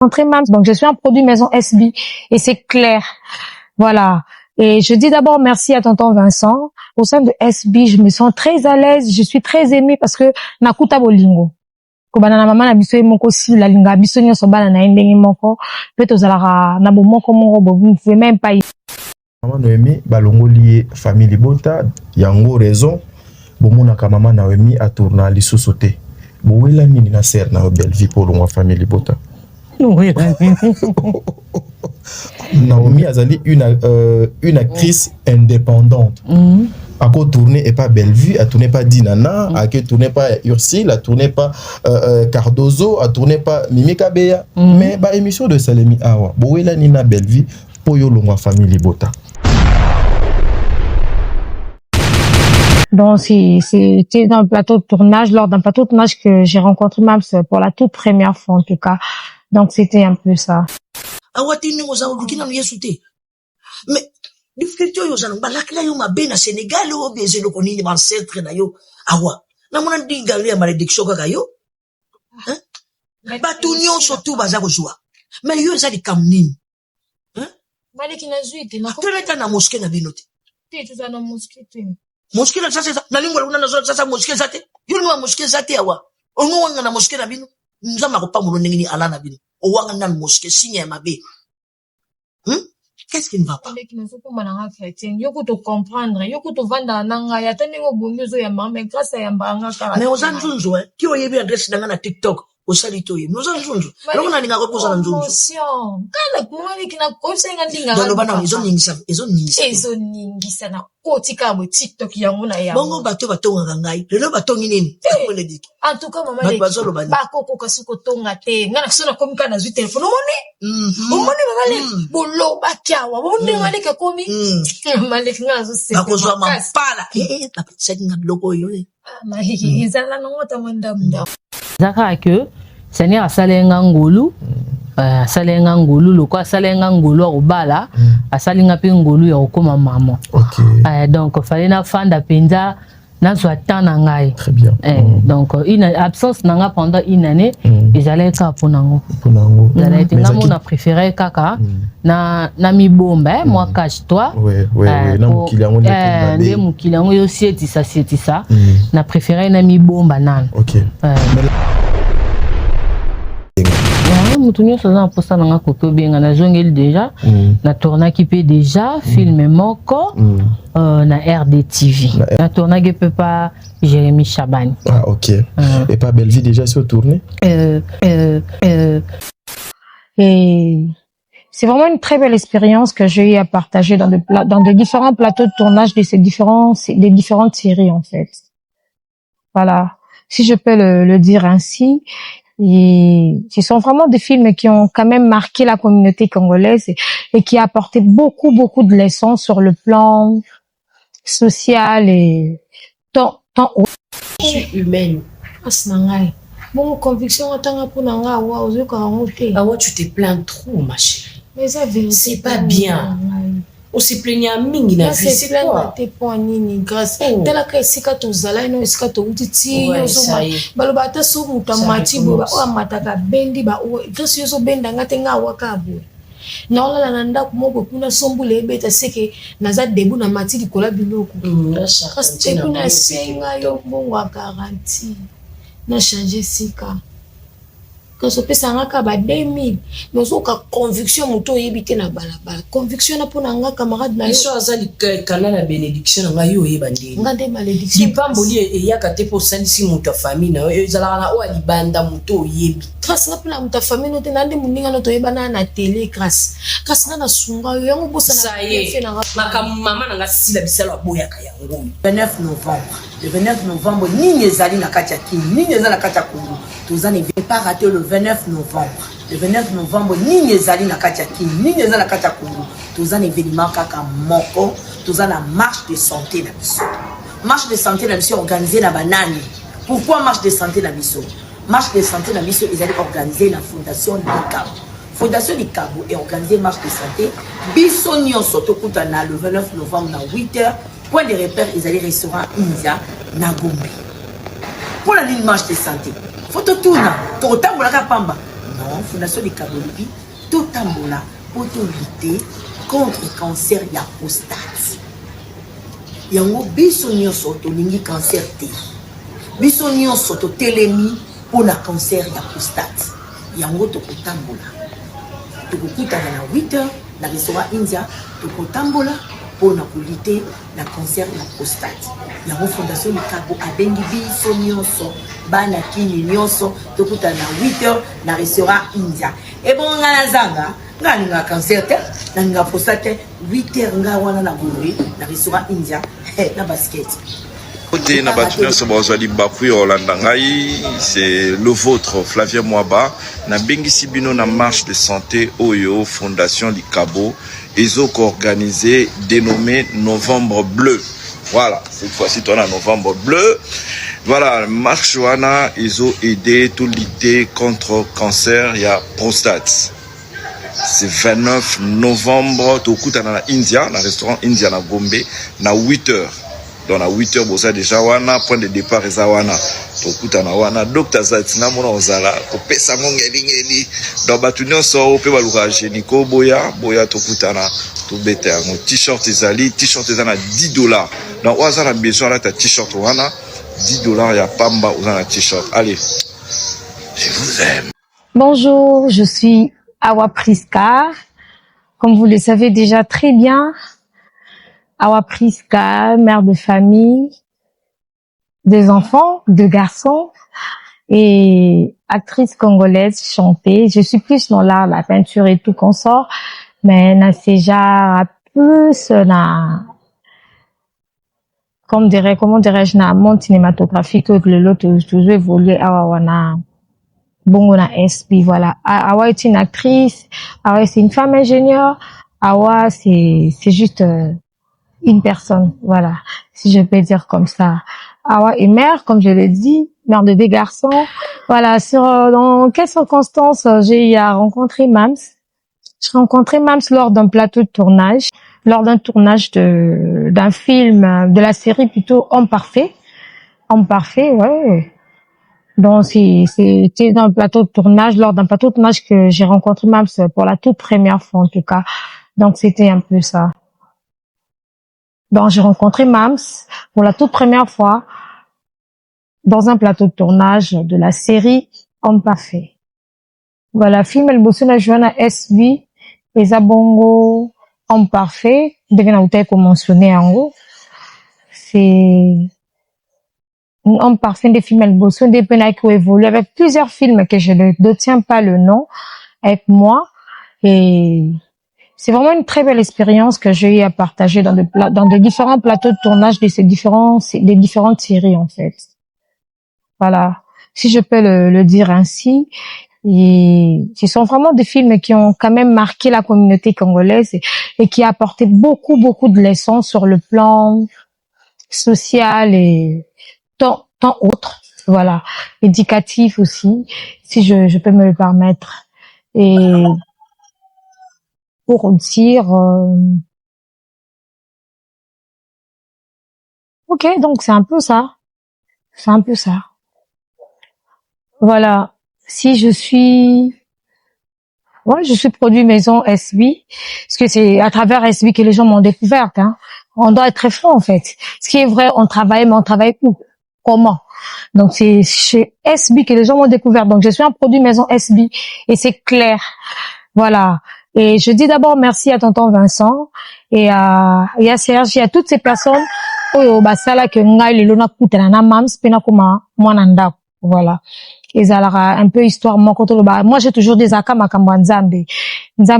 rencontré Mams, donc je suis un produit maison SB et c'est clair. Voilà. Et je dis d'abord merci à tonton Vincent. Au sein de SB, je me sens très à l'aise, je suis très aimée parce que nakuta bolingo. Kobana na mama na biso e moko si la linga biso nyo so bana na ndenge moko pe tozalaka na bo moko moko vous ne pouvez même pas. Maman Noémie balongo lié famille Libota yango raison bomonaka maman Noémie a tourné à l'issosoté. Bowela nini na ser na belle vie pour la famille Libota. Oui. Naomi Azali une actrice indépendante. A tourné et pas Bellevue, a tourné pas Dinana, a tourné pas Ursule, a tourné pas Cardozo, a tourné pas Mimi Kabeya. Mais bah émission de Salemi Awa. Bowela nina Bellevue pour yo longwa famille Libota. Donc c'était dans le plateau de tournage, lors d'un plateau de tournage que j'ai rencontré Mams pour la toute première fois en tout cas. Donc c'était un peu ça. Mais difficulté yo zana balakila yo mabe na Sénégal o beze lo konini ancêtre na yo awa na mona ndinga ya malédiction kaka yo hein batu nyonso tu baza kozwa mais yo ezali kamnini hein Maleki na zuite na ko toleta na mosquée na binote te tu na mosquée te mosquée na sasa na lingwa una na sasa mosquée zate yo no mosquée zate awa ono wanga na mosquée na bino nzama ko pamulo ndengini ala na bino o wanga na mosquée signe ya mabe qu'est-ce qui ne va pas? Yoko te comprendre, yoko te vendre nanga ya tenengo bonyozo ya mama grâce ya mbanga kara. Mais aux anjunzo qui oyebi adresse na TikTok au salitoye. Nous anjunzo. Alors on a reposa na nzunzo. Kana kumali kina konsenga ndinga. Dans le bana ils ont ningisa. Ezo ningisa na kotika mo TikTok yango na ya. Bongo bato batonga ngai. Lelo batongi nini? Ko le dit. En tout cas mama ba koko kasuko tonga te. Ngana kisona komika na zu téléphone. Omone babale bolo bakyawa. Bonde ngale ka komi. Maleki ngana zo se. Bakozwa mampala. Ta petite na bloco yo. Maleki izala no ngota mandamda. Zaka que Seigneur asalenga ngolu asalenga ngolu loko asalenga ngolu akobala asalinga pe ngolu ya kokoma maman. OK. Donc fallait na fanda penza na zwa temps na ngai. Très bien. Donc une absence nanga pendant une année et j'allais ka ponango. J'allais été na mon préféré kaka na mi bomba moi cache-toi. Oui na mukilango ndé mukilango yo sieti ça na préféré na mi bomba nan. OK. Mutunyo soza posta nanga koto benga na jongeli déjà na tourna qui peut déjà filmer moko na RDTV na tourna qui peut pas Jérémy Chabani. Ah OK. Et pas Bellevue déjà sur tournée et c'est vraiment une très belle expérience que j'ai eu à partager dans des différents plateaux de tournage des différentes séries en fait. Voilà, si je peux le dire ainsi. Et ce sont vraiment des films qui ont quand même marqué la communauté congolaise et qui apporté beaucoup de leçons sur le plan social et tant je suis humaine. Bon conviction attend pour nanga wa ozoka awa tu te plains trop ma chérie. Mais ça c'est pas bien. On se plaignait mingi na vie c'est quoi te poignini grâce tela ka esika to zala no esika to utiti yoso baloba ta so mutamati bo o mataka bendi ba o grâce yoso benda ngate nga wakabo na ola na ndako moko kuna sombule ebeta seke naza debu na matidi kola biloko grâce te kuna senga yo bongo 40 na changer sika quand on peut s'en ba 2000 nous avons conviction moto yebite na balabala conviction na pona nga camarade na yo so azali kana na bénédiction nga yo yebandi ngande malédiction dipamboli e yakate pour salisi moto famille na ezala na o alibanda moto yebi grâce na pona moto famille no te nande muninga no to yebana na télé grâce na sunga yo yango bosa na fait na maman na sila bisalo aboya ka yango 29 novembre le 29 novembre nini ezali na kati ya kini nini ezali na kati ya Congo tozana ne pas rater le 29 novembre. Le 29 novembre, ni ezali na kati ya kini, ni ezali na kati ya Congo. Tozana événement kaka moko, tozana marche de santé na biso. Marche de santé na biso organisée na banani. Pourquoi marche de santé na biso? Marche de santé na biso ezali organisée na Fondation Likabo. Fondation Likabo est organisée marche de santé. Biso nyonso tokutana le 29 novembre na 8h. Point de repère ezali restaurant India na Gombe. Pour la ligne marche de santé. Faut tourner, totambolaka pamba. Fondation Likabo Libi, tout tambola, pour lutter contre le cancer de la prostate. Yango biso nyonso tolingi cancer te. Biso nyonso totelemi pour le cancer de la prostate. Yango tokotambola. Tokokutana na 8h na restaurant India, tokotambola pour lutter le cancer de la prostate. Yango Fondation Likabo abengi biso nyonso bana kini nyonso tokutana na 8h na restaurant India. Et bon ngana zanga nga cancer te na prostate 8h nga wana na boulot na restaurant India na basket. Côté na batunya so bazali bakuy Olanda ngai, c'est le vôtre Flavien Mwaba na bengisi bino na marche de santé Oyo Fondation Likabo ils ont organisé dénommé Novembre Bleu. Voilà, cette fois-ci on a Novembre Bleu. Voilà, marche wana ils ont aidé tout lutter contre cancer ya prostate. C'est 29 novembre tokuta na India, na restaurant India na Gombe na 8h. Donc à 8h bosa déjà wana point de départ eza wana tokuta na wana Dr Zatina mona ozala ko pesa ngeli donc batu nyonso pe baluka génico boya tokuta na to beta ngo t-shirt ezali na $10. Donc oza na besoin là ta t-shirt wana $10 ya pamba oza na t-shirt. Allez. Je vous aime. Bonjour, je suis Awa Priska. Comme vous le savez déjà très bien, Awa Priska, mère de famille, des enfants, 2 garçons et actrice congolaise, chantée. Je suis plus dans l'art, la peinture et tout qu'on sort, mais na plus na comment dirais-je na monde cinématographique que le lot toujours évolué Awa wana bongo na SB, voilà. Awa est une actrice, Awa c'est une femme ingénieure, Awa c'est juste une personne, voilà, si je peux dire comme ça. Awa est mère, comme je l'ai dit, mère de 2 garçons. Voilà, dans quelles circonstances j'ai eu à rencontrer Mams? J'ai rencontré Mams lors d'un plateau de tournage, lors d'un tournage d'un film, de la série plutôt Homme Parfait. Homme Parfait, ouais. Donc c'était dans le plateau de tournage, lors d'un plateau de tournage que j'ai rencontré Mams pour la toute première fois en tout cas. Donc c'était un peu ça. Donc j'ai rencontré Mams pour la toute première fois dans un plateau de tournage de la série Homme Parfait. Voilà, film El Bossona Joana SB, Ezabongo, Homme Parfait, devena outai ko mentionné en haut. C'est Homme Parfait des films El Bossona des peines qui évolue avec plusieurs films que je ne détiens pas le nom avec moi et c'est vraiment une très belle expérience que j'ai eu à partager dans des différents plateaux de tournage de des différentes séries, en fait. Voilà. Si je peux le dire ainsi. Et ce sont vraiment des films qui ont quand même marqué la communauté congolaise et qui apporté beaucoup de leçons sur le plan social et tant autre. Voilà. Éducatif aussi, si je peux me le permettre. Et pour dire ok, donc c'est un peu ça. Voilà. Si je suis produit maison SB, parce que c'est à travers SB que les gens m'ont découverte, hein. On doit être très franc, en fait. Ce qui est vrai, on travaille, mais on travaille où? Comment? Donc c'est chez SB que les gens m'ont découvert. Donc je suis un produit maison SB et c'est clair. Voilà. Et je dis d'abord merci à tonton Vincent et à Serge et à toutes ces personnes oyo basala que ngai lelo na kutana na Mams pena kuma mwana ndako. Voilà. Ezalaka un peu histoire moko to ba moi j'ai toujours des aka makambo nzambe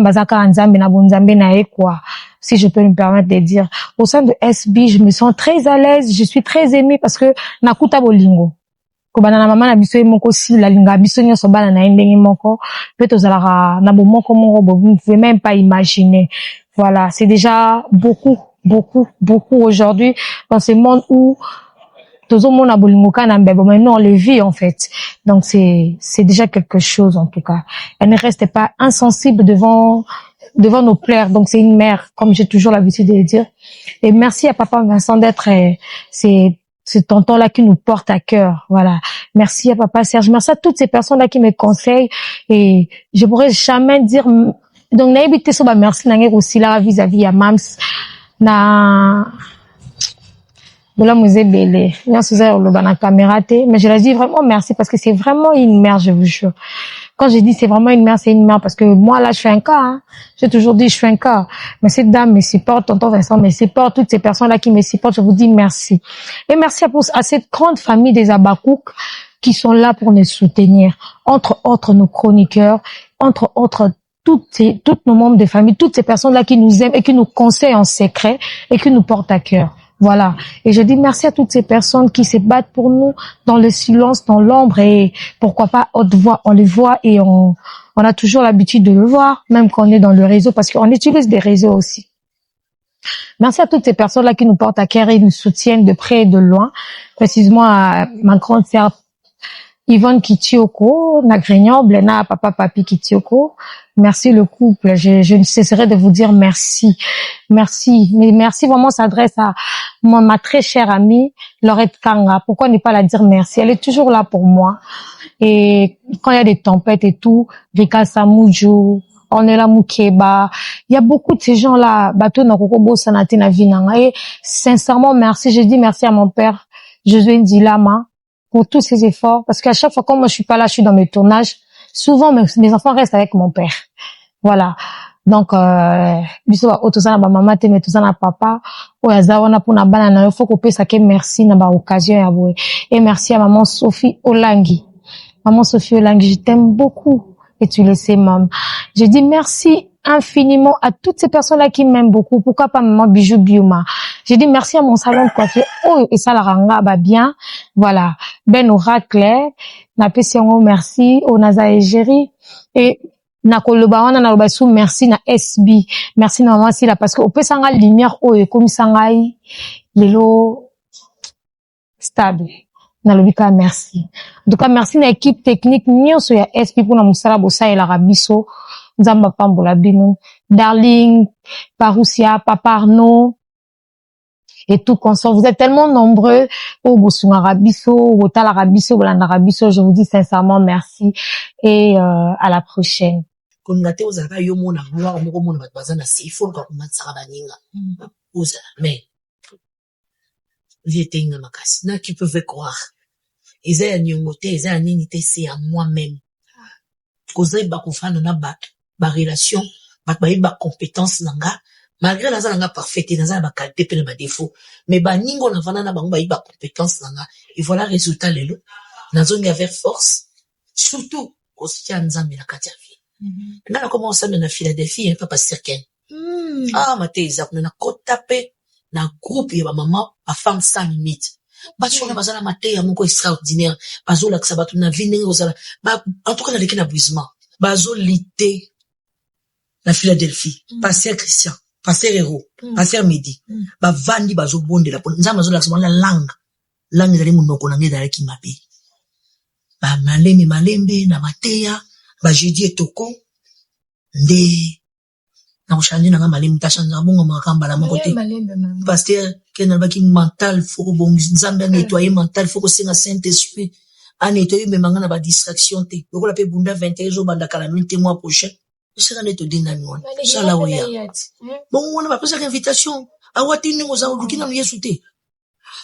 azaka nzambe na bonzambe na e quoi, si je peux me permettre de dire. Au sein de SB, je me sens très à l'aise, je suis très aimée parce que nakuta bolingo ko bana na mama na biso moko si la linga biso nyoso bana na ndenge moko peut ozalaka na bomoko moko vous ne pouvez même pas imaginer. Voilà, c'est déjà beaucoup aujourd'hui dans ce monde où tozomona bolingo kana mbebo, maintenant on le vit en fait. Donc c'est déjà quelque chose en tout cas. Elle ne reste pas insensible devant nos pleurs. Donc c'est une mère, comme j'ai toujours l'habitude de le dire. Et merci à papa Vincent d'être ce tonton-là qui nous porte à cœur. Voilà. Merci à Papa Serge. Merci à toutes ces personnes-là qui me conseillent. Et je pourrais jamais dire, donc, n'a évité ça, merci, n'a aussi là, vis-à-vis à Mams, Bola Mouzé Belé. Bien sûr, le caméra, mais je leur dis vraiment merci parce que c'est vraiment une mère, je vous jure. Quand je dis c'est vraiment une mère, c'est une mère parce que moi là je fais un cas, hein. J'ai toujours dit je fais un cas. Mais cette dame me supporte, tonton Vincent me supporte, toutes ces personnes là qui me supportent, je vous dis merci. Et merci à cette grande famille des Abakouk qui sont là pour nous soutenir. Entre autres nos chroniqueurs, entre autres toutes nos membres de famille, toutes ces personnes là qui nous aiment et qui nous conseillent en secret et qui nous portent à cœur. Voilà. Et je dis merci à toutes ces personnes qui se battent pour nous dans le silence, dans l'ombre et pourquoi pas haute voix. On les voit et on a toujours l'habitude de le voir, même quand on est dans le réseau parce qu'on utilise des réseaux aussi. Merci à toutes ces personnes-là qui nous portent à cœur et nous soutiennent de près et de loin. Précisément à ma grande sœur Yvonne Kitioko, Nagrignan, Blena, Papa Papi Kitioko. Merci le couple. Je ne cesserai de vous dire merci. Merci. Mais merci vraiment s'adresse à ma très chère amie, Laurette Kanga. Pourquoi ne pas la dire merci? Elle est toujours là pour moi. Et quand il y a des tempêtes et tout, Rika Samoujo, Ornella Moukeba, il y a beaucoup de ces gens-là, Bato Nakokobo Sanatina Vinanga. Et sincèrement, merci. Je dis merci à mon père, Josué Ndilama, pour tous ces efforts. Parce qu'à chaque fois, quand moi je suis pas là, je suis dans mes tournages, souvent mes enfants restent avec mon père. Voilà. Donc biso ba otozana ba mama te mais tozana papa o yazawana pour na bana na faut que ça que merci na ba occasion ya boé. Et merci à maman Sophie Olangi. Maman Sophie Olangi, je t'aime beaucoup et tu le sais maman. Je dis merci infiniment à toutes ces personnes-là qui m'aiment beaucoup. Pourquoi pas maman Bijou Bioma. Je dis merci à mon salon de coiffure. Oh, et ça la ranga ba bien. Voilà. Ben Oracle, na pesiongo merci au Naza Égérie et na koloba wana na loba sou merci na SB. Merci na maman Sila parce que au pesanga lumière o e comme sangai lelo stable. Na lobika merci. En tout cas merci na équipe technique nyonso ya SB pour na musala bosa et la rabiso. Nzamba pambola bino. Darling, Parousia, Papa Arnaud, et tout consort. Vous êtes tellement nombreux au Bosunga Rabiso, au Tala Rabiso, au Landa Rabiso. Je vous dis sincèrement merci et à la prochaine. Kongate ozaka yo mona gloire moko mona bazana sifo ka kumatsaka baninga. Oza mais j'étais une makasi. Na qui peuvent croire. Ils aient nyongote, ils aient nini c'est à moi-même. Kozai ba kufana na ba relation, ba compétence nanga. Malgré la zanga parfaite, la zanga qualité pe na défaut, mais ba ningo na vana na bango ba compétence nanga. Et voilà résultat lelo. Na zongi avec force, surtout au soutien nzambe na kati ya vie. Là, on commence à na Philadelphie, pas passer ken. Ah, maté izak na kota pe na groupe ya ba maman, ba femme sans limite. Ba chona bazala maté ya moko extraordinaire. Bazo la ksabatu na vine ozala. Ba en tout cas na leki na brisement. Bazo lité na Philadelphie, passer Christian. Passer Héros, passer Midi, ba vandi bazo bonde la nzamba zo la la langue zali munoko na ngeda ki mabe. Ba malembe na mateya, ba jeudi etoko nde na ushanje na malembe tashanga bongo makamba la mokote. Pasteur Kenal baki mental faut bon nzamba nettoyer mental faut que singa Saint-Esprit a nettoyer me mangana ba distraction te. Boko la pe bunda 21 jours banda kala minute mois prochain. C'est un état d'inanouan. Ça la ouya. Bon, on va passer l'invitation. Awati ni ngoza udukina no yesute.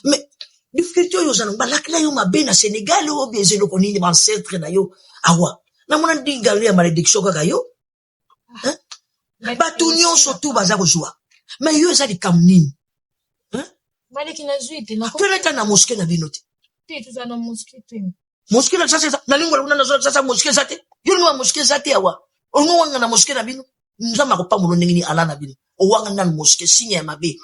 Mais difficulté yo zana balakla yo mabe na Sénégal o beze lo konini ancêtre na yo awa. Na mona dinga ya malédiction kaka yo. Hein? Ba tunyo surtout baza ko joie. Mais yo za di kamnini. Hein? Maleki na zuite na ko. Toleta na mosquée na binote. Tete za na mosquée te. Mosquée na sasa na lingwa una na sasa mosquée zate. Yo no mosquée zate awa. Ono wanga na mosquée na bino nzama ko pamulo ndengini ala na bino o wanga na mosquée signe ya mabe.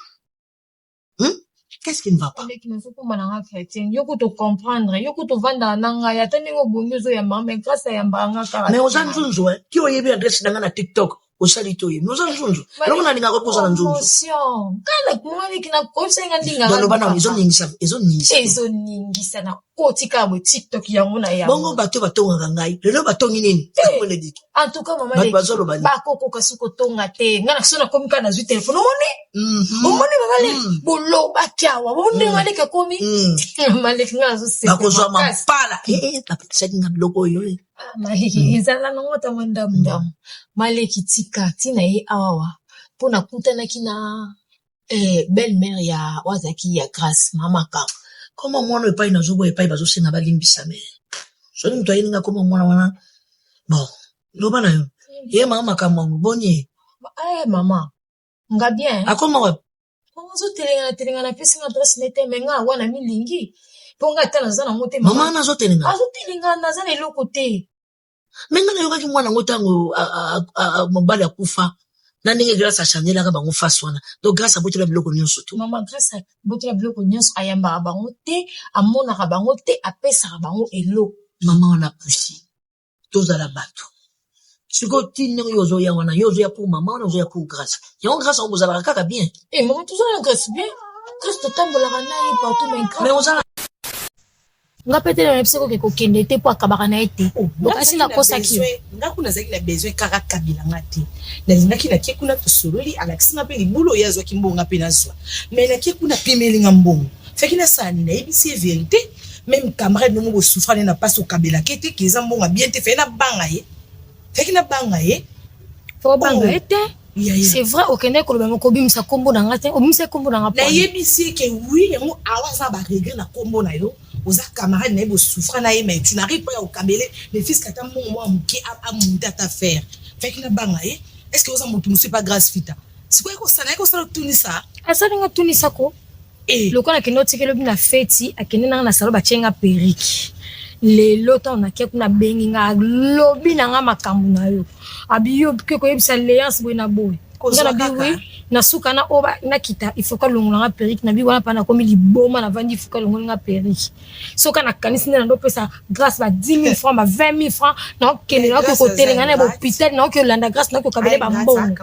Qu'est-ce qui ne va pas? Qui ne faut pas mananga chrétien yoko to comprendre yoko to vanda nanga ya tani ngo bonyozo ya mama grâce ya mbanga kara mais ozanzunzo ki oyebi adresse nanga na TikTok osalito ye nous en junju alors na ninga reposa na junju emotion kana kumali kina kosenga ndinga dans le bana ils ont ningisa na kotika mo TikTok yango na ya bongo bato batonga ngai lelo batongi nini akole dit en tout cas mama ba koko kasuko tonga te ngana sona komika na zwi telephone omone mama bolo bakyawa bonde ngale ka komi malek ngazo se bakozwa mampala tapetsaki na biloko yo maleki ezala nango ta mandam maleki tika tina ye awawa pona kutanaki na belle-mère ya wazaki ya Grâce mama ka comment mwana epai nazobo epai bazosenga balimbisa me soni mtu ayininga koma mwana wana bon loba na yo ye mama makambo bonye mama nga bien akoma wa bonzo telenga na pesi na adresse nete menga wana milingi ponga tana zana ngote mama nazo telenga na zana eloko te menga na yoka mwana ngotango mobali akufa na ndenge grâce à Chanel ka bango face wana donc grâce à botela biloko nyonso to mama grâce à botela biloko nyonso ayamba bango te amona ka bango te apesa ka bango elo mama on apprécie toza la bato siko tinyo yozo ya wana yozo ya pour mama yozo ya pour grâce ya grâce on vous a kaka bien maman toza la grâce bien grâce totambola kana yi partout mais on a nga pete na epseko ke kokende te po akabaka na ete lokasi na kosa ki nga kuna zaki na besoin kaka kabila ngati na lingaki na ke kuna tosololi alakisina pe libulo yazo ki mbonga pe nazwa mais na ke kuna pemeli nga mbongo feki na sani na ebisi vérité même camarade no mo souffrane na passe au kabila kete ki za mbonga bien te fe na banga ye feki na banga ye fo banga ete c'est vrai okende ko loba ko bimisa kombo na ngate obimisa kombo na ngapa na yebisi ke oui yango awaza ba regret na kombo na yo aux camarades n'aient pas souffert mais tu n'arrives pas au kabele les fils qui t'ont moi qui a monté à ta faire fait qu'il n'a pas gagné est-ce que vous avez monté pas grâce fita c'est quoi ça n'a quoi ça Tunisa asa nga Tunisa ko le ko na kinoti ke lobi na feti akene na salo ba chenga periki le lota on a ke kuna bengi nga lobi na nga makambu na yo abiyo ke ko yebisa alliance boy na boy ngana biwi na suka na oba na kita ifoka longola nga periki na bi wana pa na komi liboma na vandi ifoka longola nga periki soka na kanisi na ndo pesa grâce ba 10 000 francs ba 20 000 francs na okele na ko telenga na hôpital na ko landa grâce na ko kabele ba mbongo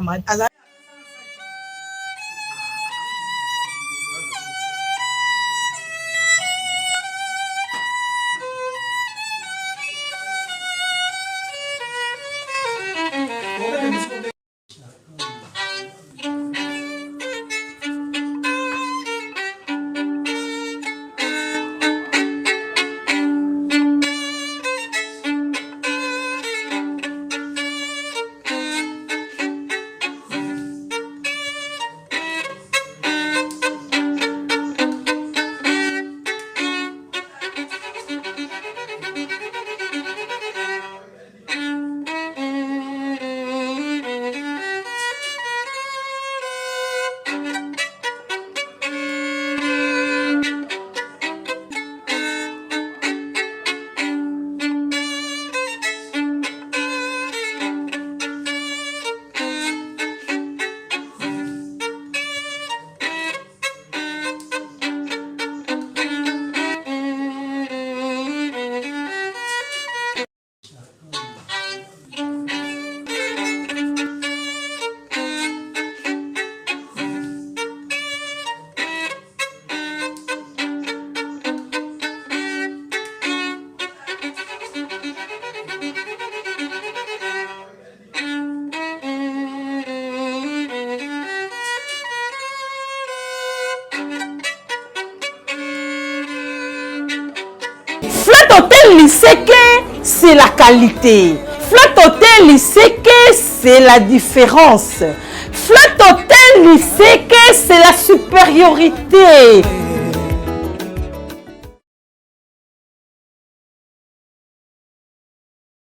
C'est la qualité. Flat Hotel, il sait que c'est la différence. Flat Hotel, il sait que c'est la supériorité.